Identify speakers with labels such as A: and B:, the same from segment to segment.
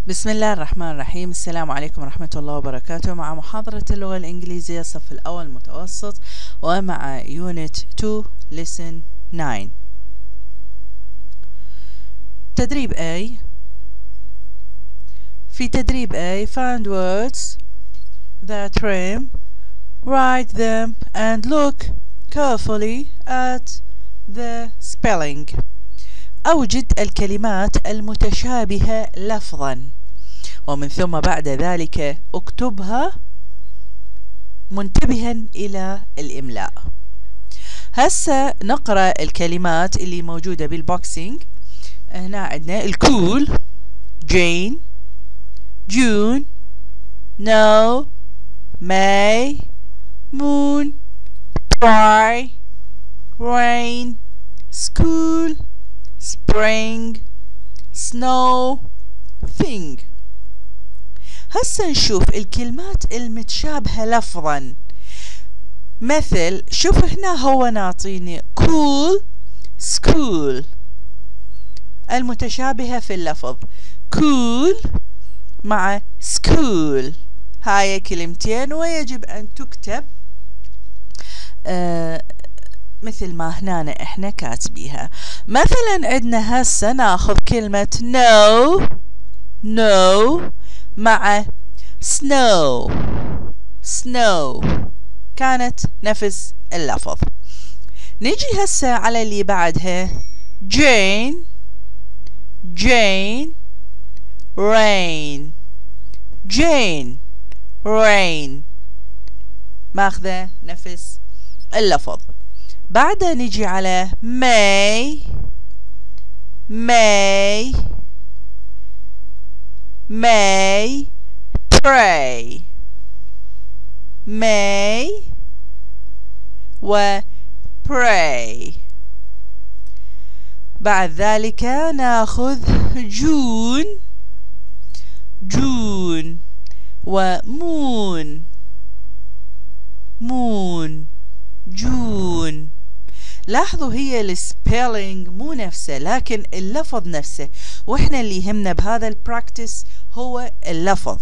A: بسم الله الرحمن الرحيم. السلام عليكم ورحمة الله وبركاته. مع محاضرة اللغة الإنجليزية الصف الأول متوسط ومع Unit 2 Lesson 9. تدريب A. في تدريب A find words that rhyme, write them and look carefully at the spelling. أوجد الكلمات المتشابهة لفظا ومن ثم بعد ذلك اكتبها منتبها إلى الإملاء. هسه نقرأ الكلمات اللي موجودة بالبوكسينج. هنا عندنا الكول جين جون نو ماي مون try rain school spring snow thing. هسه نشوف الكلمات المتشابهة لفظا. مثل شوف هنا هو ناطيني cool school المتشابهة في اللفظ cool مع school. هاي كلمتين ويجب أن تكتب مثل ما هنا احنا كاتبيها. مثلا عندنا هسه ناخذ كلمة no مع snow كانت نفس اللفظ. نجي هسه على اللي بعدها Jane rain ماخذة نفس اللفظ. بعدها نجي على May pray و pray. بعد ذلك ناخذ June و moon جون. لاحظوا هي السبيلينج مو نفسه لكن اللفظ نفسه، واحنا اللي يهمنا بهذا البراكتس هو اللفظ.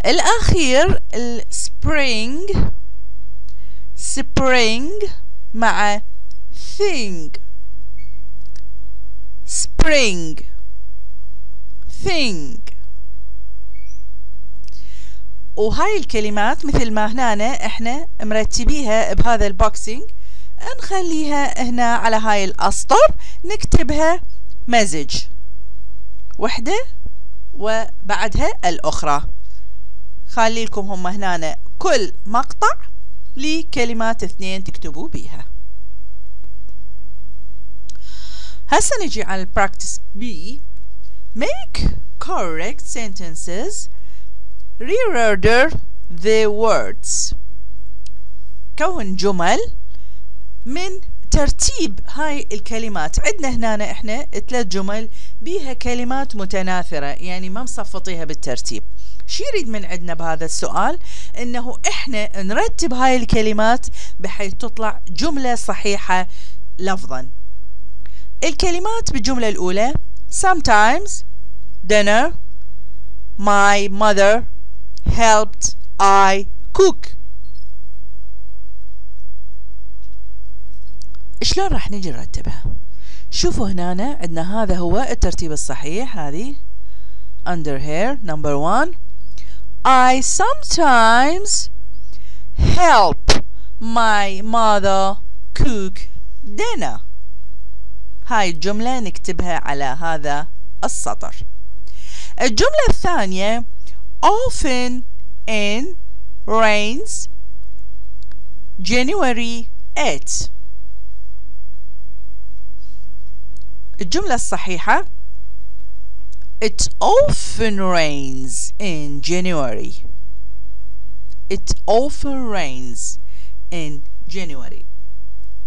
A: الاخير السبرينج مع thing وهاي الكلمات مثل ما هنا احنا مرتبيها بهذا البوكسينج نخليها هنا على هاي الأسطر نكتبها مزج وحدة وبعدها الأخرى. خلي لكم هم هنا كل مقطع لكلمات اثنين تكتبوا بيها. هسه نجي على البراكتس B. Make correct sentences. Reorder the words. كون جمل من ترتيب هاي الكلمات. عندنا هنا احنا 3 جمل بيها كلمات متناثرة، يعني ما مصفطيها بالترتيب. شو يريد من عندنا بهذا السؤال؟ انه احنا نرتب هاي الكلمات بحيث تطلع جملة صحيحة لفظا. الكلمات بالجملة الأولى sometimes dinner my mother helped I cook. شلون راح نجي نرتبها؟ شوفوا هنا عندنا هذا هو الترتيب الصحيح. هذه under here number 1 I sometimes help my mother cook dinner. هاي الجملة نكتبها على هذا السطر. الجملة الثانية often in rains January 8. الجملة الصحيحة it often rains in January.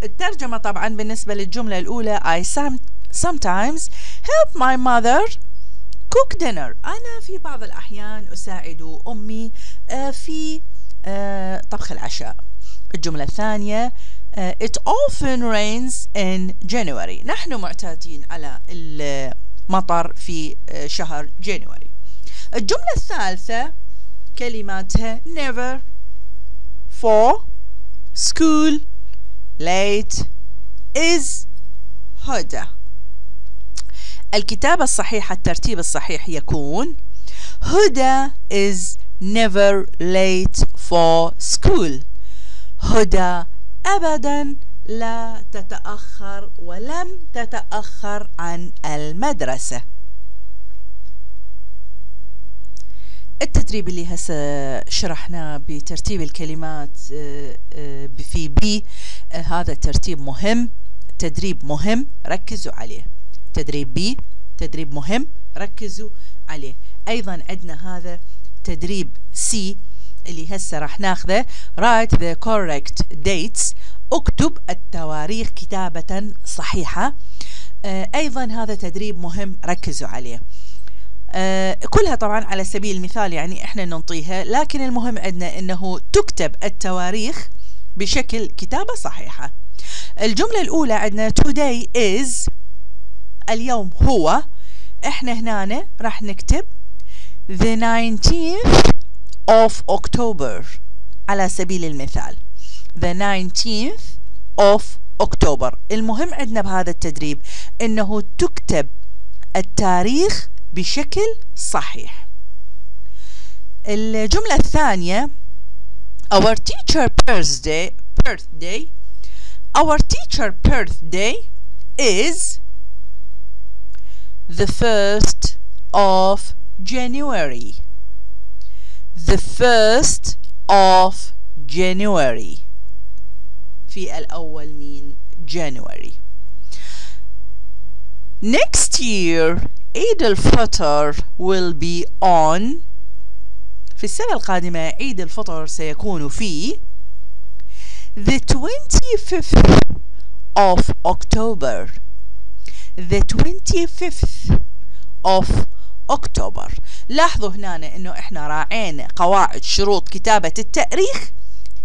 A: الترجمة طبعا بالنسبة للجملة الأولى I sometimes help my mother cook dinner. أنا في بعض الأحيان أساعد أمي في طبخ العشاء. الجملة الثانية It often rains in January. نحن معتادين على مطر في شهر جانيوري. الجملة الثالثة كلماتها never, for, school, late, is, هدى. الكتابة الصحيحة الترتيب الصحيح يكون هدى is never late for school. هدى أبدا لا تتأخر ولم تتأخر عن المدرسة. التدريب اللي هسه شرحناه بترتيب الكلمات في بي، هذا ترتيب مهم، تدريب مهم، ركزوا عليه. تدريب بي تدريب مهم، ركزوا عليه. أيضا عندنا هذا تدريب سي اللي هسه راح ناخذه write the correct dates، اكتب التواريخ كتابة صحيحة. أيضا هذا تدريب مهم، ركزوا عليه. كلها طبعا على سبيل المثال يعني احنا ننطيها، لكن المهم عندنا انه تكتب التواريخ بشكل كتابة صحيحة. الجملة الأولى عندنا today is، اليوم هو، احنا هنا راح نكتب the 19th of October على سبيل المثال، the 19th of October. المهم عندنا بهذا التدريب انه تكتب التاريخ بشكل صحيح. الجملة الثانية our teacher birthday our teacher birthday is the 1st of January. the 1st of January في الأول من January. next year عيد الفطر will be on، في السنة القادمة عيد الفطر سيكون في the 25th of October. the 25th of October. لاحظوا هنا انه احنا راعينا قواعد شروط كتابة التاريخ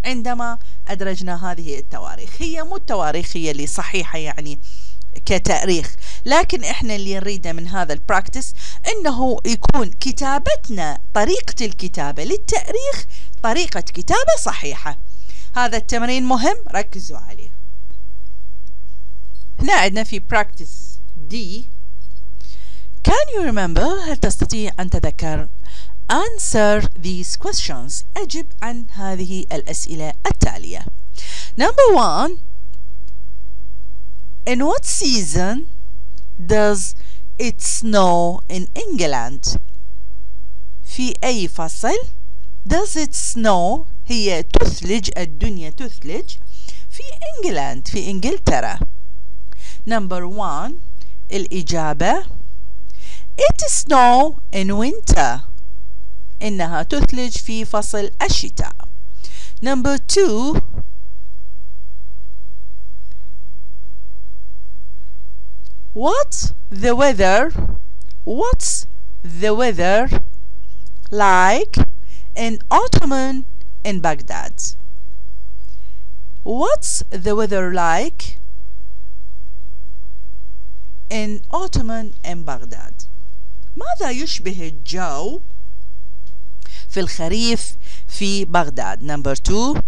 A: عندما ادرجنا هذه التواريخ. هي مو التواريخ هي اللي صحيحة يعني كتاريخ، لكن احنا اللي نريده من هذا البراكتس انه يكون كتابتنا، طريقة الكتابة للتاريخ طريقة كتابة صحيحة. هذا التمرين مهم، ركزوا عليه. هنا عندنا في براكتس دي can you remember، هل تستطيع أن تذكر answer these questions، أجب عن هذه الأسئلة التالية. number 1 in what season does it snow in England؟ في أي فصل does it snow هي تثلج، الدنيا تثلج في إنجلاند، في إنجلترا. number 1 الإجابة it snow in winter، إنها تثلج في فصل الشتاء. number 2 what's the weather like in autumn in Baghdad؟ what's the weather like in autumn in Baghdad؟ ماذا يشبه الجو في الخريف في بغداد؟ number 2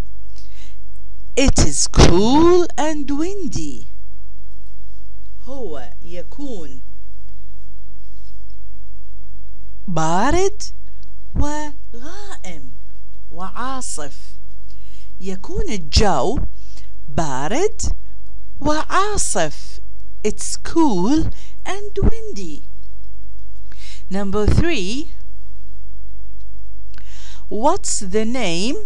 A: it is cool and windy، هو يكون بارد وغائم وعاصف. يكون الجو بارد وعاصف. It's cool and windy. number 3 what's the name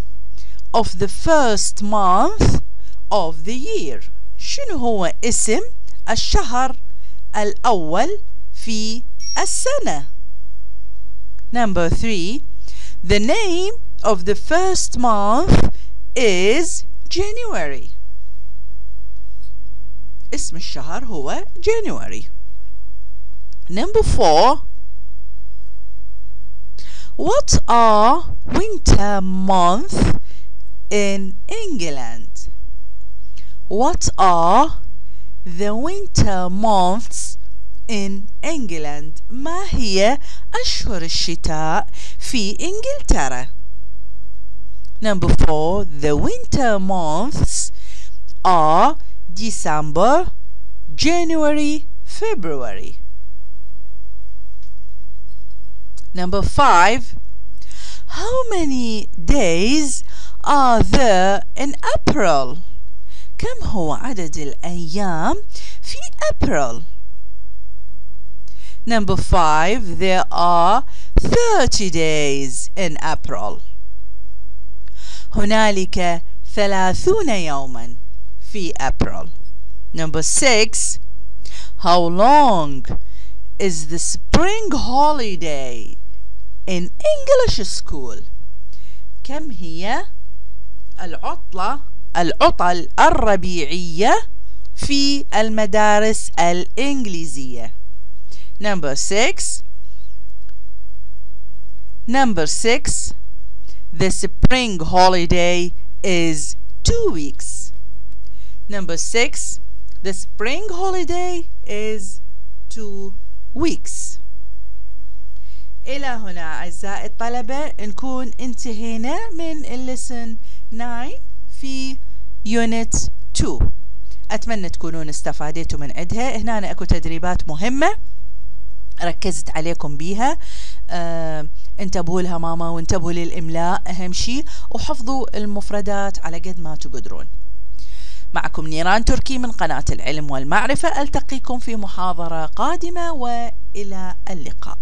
A: of the first month of the year؟ شنو هو اسم الشهر الأول في السنة؟ number 3 the name of the first month is January. اسم الشهر هو January. number 4 what are winter months in England؟ what are the winter months in England. ما هي أشهر الشتاء في إنجلترا؟ Number 4. The winter months are December, January, February. Number 5. How many days are there in April? كم هو عدد الأيام في April? Number 5. There are 30 days in April. هنالك 30 يوما في April. Number 6. How long is the spring holiday in English school? كم هي العطل الربيعية في المدارس الإنجليزية؟ Number 6. The spring holiday is 2 weeks. Number 6. The spring holiday is 2 weeks. إلى هنا أعزائي الطلبة نكون انتهينا من lesson 9 في unit 2. أتمنى تكونون استفادتوا من عندها. هنا أكو تدريبات مهمة ركزت عليكم بيها. انتبهوا لها ماما وانتبهوا للإملاء أهم شيء، وحفظوا المفردات على قد ما تقدرون. معكم نيران تركي من قناة العلم والمعرفة. ألتقيكم في محاضرة قادمة وإلى اللقاء.